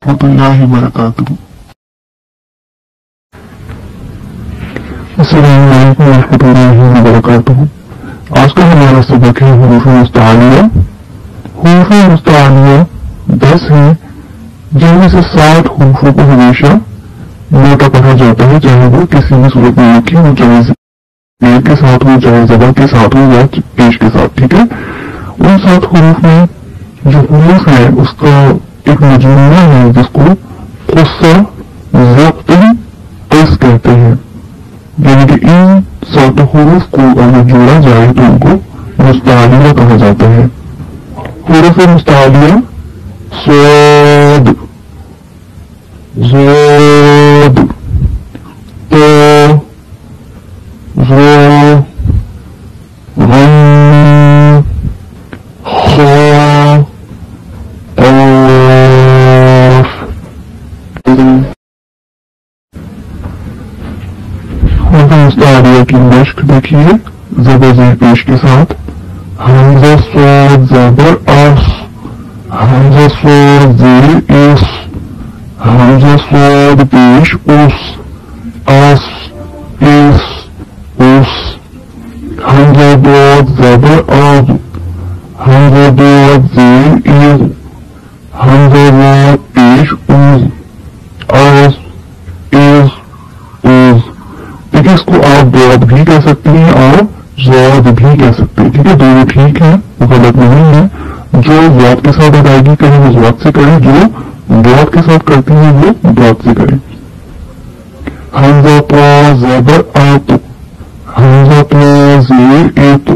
ورحمۃ اللہ وبرکاتہ۔ السلام علیکم ورحمۃ اللہ وبرکاتہ۔ آج کا ہمارا سبق ہے حروف مستعلیہ۔ حروف مستعلیہ 10 ہیں، جن میں سے 60 حروفوں کو ہمیشہ موٹا پڑھا جاتا ہے، چاہے وہ کسی بھی صورت میں لکھے ہو، چاہے زیر کے ساتھ ہو، چاہے زبر کے ساتھ ہو یا پیش کے ساتھ، ٹھیک ہے۔ ان 7 حروف میں جو حروف ہے اس کا ایک مجموعہ ہے جس کو قصہ ضبط قص کہتے ہیں، یعنی کہ ان 7 حروف کو اگر جوڑا جائے تو ان کو مستعلیہ کہا جاتا ہے۔ حروف مستعلیہ صاد، ضاد، طا، ظا، غین، خا، قاف۔ حروف مستعلیہ کی مشق دیکھیے زبر زیر پیش کے ساتھ۔ حمزہ صاد زبر اس، حمزہ صاد زیر اس، حمزہ صاد پیش اس، اس، اس، اس۔ حمزہ ضاد زبر از، حمزہ ضاد زیر از، حمزہ ضاد پیش از، از، از، از۔ دیکھیں اس کو آپ ضاد بھی کہہ سکتی ہیں اور ضاد بھی کہہ سکتے ہیں، ٹھیک ہے، دونوں ٹھیک ہے، غلط نہیں ہے۔ جو ضاد کے ساتھ ادائیگی کریں وہ ضاد سے کریں، جو ضاد کے ساتھ کرتی ہیں وہ ضاد سے کریں۔ حمزہ طا زبر آت، حمزہ طا زیر ایت،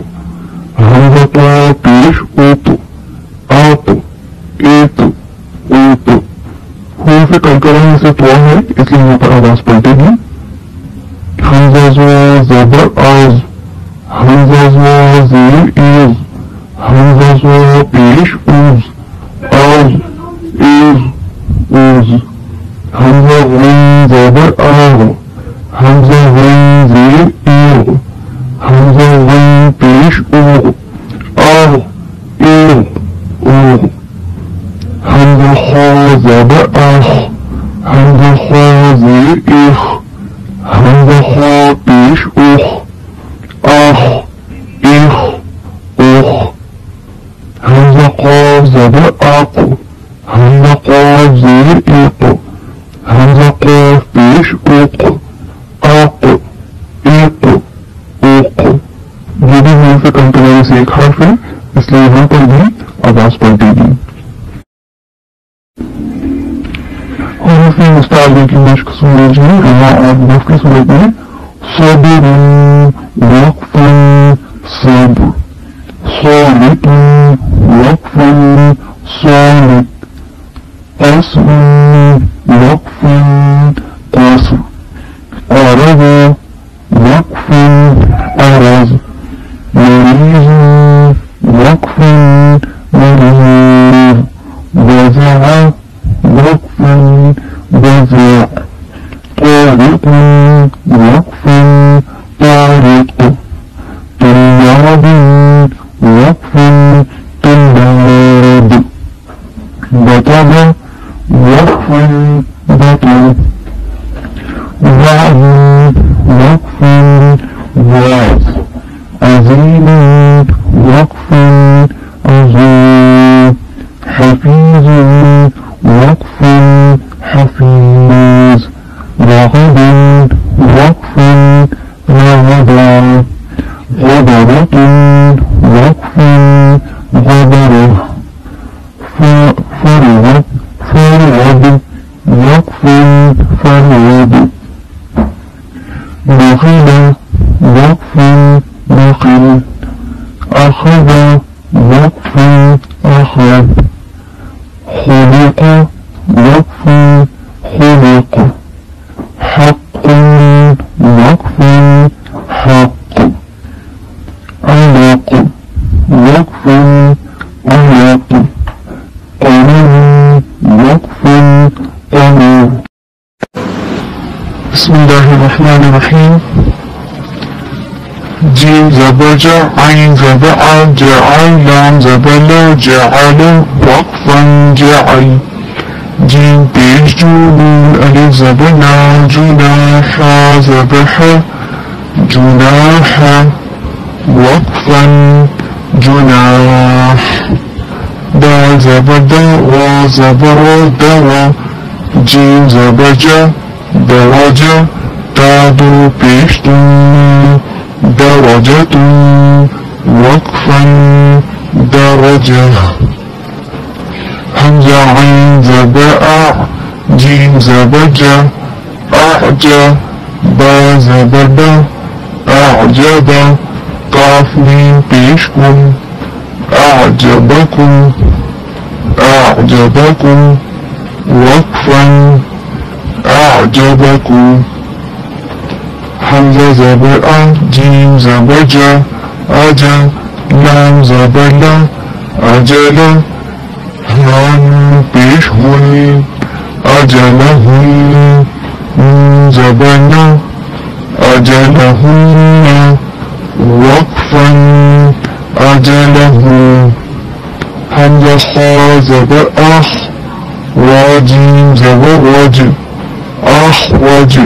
حمزہ طا پیش اوت، آت، ایت، اوت۔ حروف قلقلہ میں سے طا ہے اس لیے یہاں پر آواز پلٹے گی۔ حمزہ زا زبر آز، حمزہ زا زیر ایز، حمزہ زا پیش اوز، آز، ایز، اوز۔ حمزہ غین زبر آغ، حمزہ غین زیر ایغ، حمزہ غین پیش اوغ، آغ، ایغ، اوغ۔ حمزہ خا زبر آخ، حمزہ خا زیر ایخ، حمزہ خا پیش اوخ، آخ، ایخ، اوخ۔ حمزہ قاف زبر آق، حمزہ قاف زیر ایق، حمزہ قاف پیش اوق، آق، ایق، اوق۔ یہ بھی حروف قلقلہ میں سے ایک حرف ہے اس لیے یہاں پر بھی آواز پلٹے گی۔ حروف مستعلیہ کی مشق سن لیجیے رما اور وقف کی صورت میں۔ صبر، وقف، صبر، صامت، وقف، صامت، قصر، وقف، قصر، عرض، وقف، عرض، مریض، وقف، مریض، وزع، وقف، وزع، طارق، وقف، طارق، طلاب، وقف، طلاب، بطل، وقف، بطل، وعظ، وقف، وعظ، عزيز، وقف، عزيز، حفيظ، وقف، حفيظ، رغب، وقف، رغب، غبرة، وقف، غبرة، فرغ، فرغب، وقف، فرغب، بخل، وقف، بخل، أخذ، وقف، أخذ، خلق، وقف، خلق، حق، وقف، حق، علق، وقف، علق، قمر، وقف، قمر۔ بسم اللہ الرحمن الرحیم۔ جیم زبر جا، عین زبر جعل، لام زبر جعل، وقفا جعل، جيم پیش جنون ألف زبر نا جناح زبر ح جناح وقفا جناح دا زبر دا و زبر دوا جيم زبر جا درجة تا دو پیش دون درجة وقفا درجة حمزة عين زبر أع جيم زبر جا أعجى با زبر با أعجب قاف ميم پیشكم أعجبكم أعجبكم وقفا أعجبكم حمزة زبر أ جيم زبر جا أجا لام زبر لا أجل لام پیش ہوئی أجلهن زبر نا أجلهن وقفا أجله حمزة خا زبر أخ واجيم زبر وج أخوج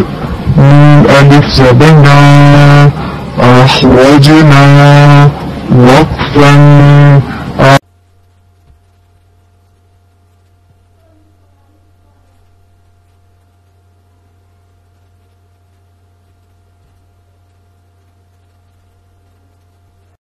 نون ألف زبر نا أخوجنا وقفا